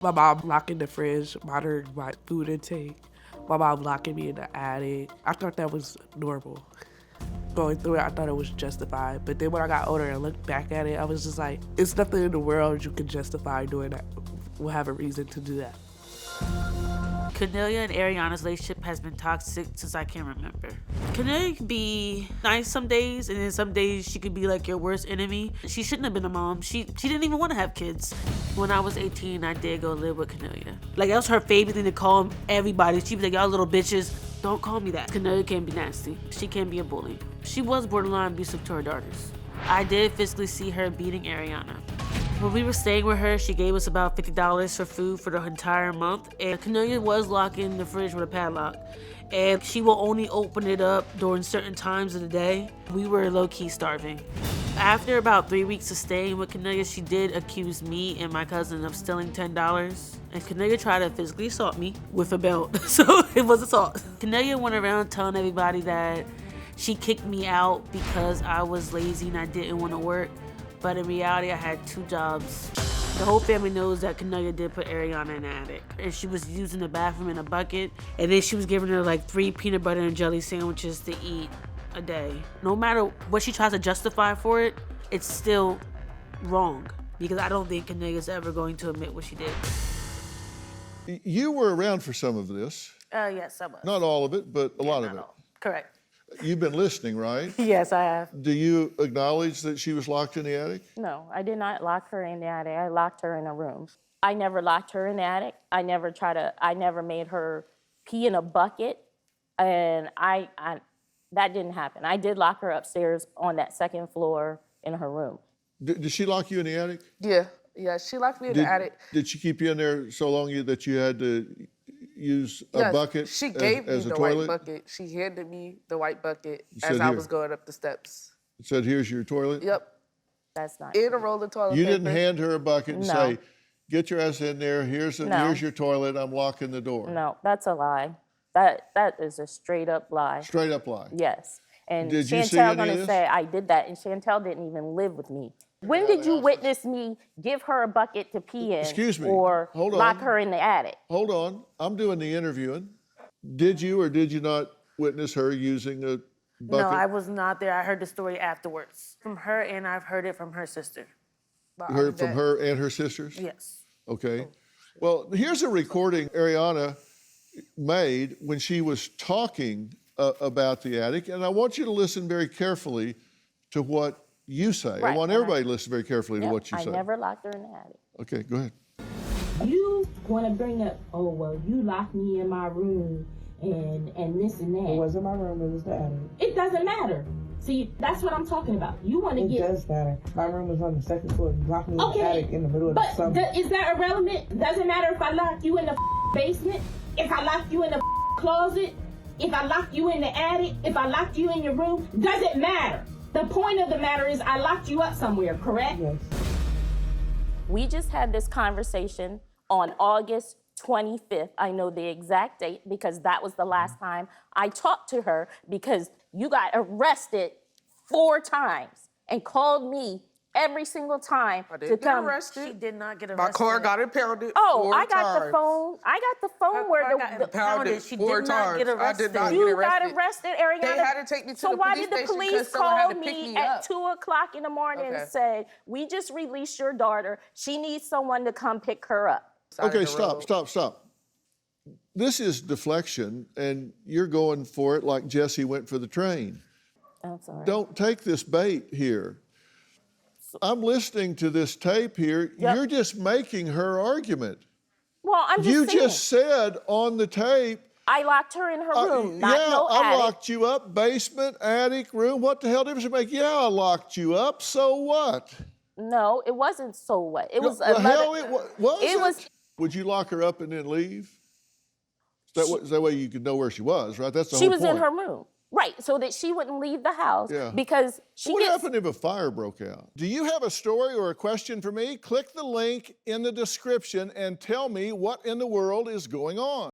My mom locking the fridge, monitoring my food intake. My mom locking me in the attic. I thought that was normal. Going through it, I thought it was justified. But then when I got older and looked back at it, I was just like, it's nothing in the world you can justify doing that. We'll have a reason to do that. Cornelia and Ariyanna's relationship has been toxic since I can remember. Cornelia can be nice some days, and then some days she could be like your worst enemy. She shouldn't have been a mom. She didn't even want to have kids. When I was 18, I did go live with Cornelia. Like, that was her favorite thing to call everybody. She'd be like, y'all little bitches, don't call me that. Cornelia can be nasty. She can be a bully. She was borderline abusive to her daughters. I did physically see her beating Ariyanna. When we were staying with her, she gave us about $50 for food for the entire month. And Cornelia was locking the fridge with a padlock. And she will only open it up during certain times of the day. We were low-key starving. After about 3 weeks of staying with Cornelia, she did accuse me and my cousin of stealing $10. And Cornelia tried to physically assault me with a belt. So it was assault. Cornelia went around telling everybody that she kicked me out because I was lazy and I didn't want to work. But in reality, I had 2 jobs. The whole family knows that Cornelia did put Ariyanna in the attic. And she was using the bathroom in a bucket. And then she was giving her like 3 peanut butter and jelly sandwiches to eat a day. No matter what she tries to justify for it, it's still wrong. Because I don't think Cornelia's ever going to admit what she did. You were around for some of this. Yes, I was. Not all of it, but a lot of it. All. Correct. You've been listening, right? Yes, I have. Do you acknowledge that she was locked in the attic? No, I did not lock her in the attic. I locked her in a room. I never locked her in the attic. I never made her pee in a bucket. And that didn't happen. I did lock her upstairs on that 2nd floor in her room. Did she lock you in the attic? Yeah, she locked me in the attic. Did she keep you in there so long that you had to use a bucket she gave as me a the toilet? white bucket. She handed me the white bucket said, as I "Here." was going up the steps. It said, here's your toilet? Yep. That's not In a true. roll of toilet You paper. didn't hand her a bucket and No. say, get your ass in there, here's No. your toilet, I'm locking the door. No, that's a lie. That is a straight up lie. Straight up lie. Yes. And Did you see Chantel any of gonna this? say I did that, and Chantel didn't even live with me. When did you witness me give her a bucket to pee in? Excuse me. Or Hold lock on. her in the attic? Hold on, I'm doing the interviewing. Did you or did you not witness her using a bucket? No, I was not there. I heard the story afterwards from her, and I've heard it from her sister. You heard it from her and her sisters? Yes. Okay. Well, here's a recording Ariyanna made when she was talking about the attic, and I want you to listen very carefully to what you say. I Right, want and everybody to listen very carefully to Yep, what you say. I never locked her in the attic. Okay, go ahead. You want to bring up, oh, well, you locked me in my room and this and that. It wasn't my room, it was the attic. It doesn't matter. See, that's what I'm talking about. You want to It get... does matter. My room was on the 2nd floor. You locked me in the Okay, attic in the middle of the but summer. is that irrelevant? Doesn't matter if I locked you in the basement, if I locked you in the closet, if I locked you in the attic, if I locked you in your room. Doesn't matter. The point of the matter is I locked you up somewhere, correct? Yes. We just had this conversation on August 25th. I know the exact date because that was the last time I talked to her, because you got arrested 4 times and called me every single time I to didn't come. get arrested. She did not get arrested. My car got impounded. Oh, 4 I got the times. phone. I got the phone where car got the impounded. She did 4 not times. get I arrested. did not you get got arrested. arrested, Ariyanna. They had to take me to so the why police did the station police 'cause someone had call to pick me me at up. 2:00 in the morning Okay. and said, we just released your daughter. She needs someone to come pick her up. Side of Okay, the stop, road. stop, stop. This is deflection, and you're going for it like Jesse went for the train. I'm sorry. Don't take this bait here. I'm listening to this tape here. Yep. You're just making her argument. Well, I'm just You saying. just said on the tape, I locked her in her room, not yeah, no I attic. locked you up, basement, attic, room. What the hell difference does it make? Yeah, I locked you up. So what? No, it wasn't so what. It was the 11. hell it was. It was. Would you lock her up and then leave? Is that way you could know where she was, right? That's the She whole was point. in her room. Right, so that she wouldn't leave the house Yeah. because she What gets... happened if a fire broke out? Do you have a story or a question for me? Click the link in the description and tell me what in the world is going on.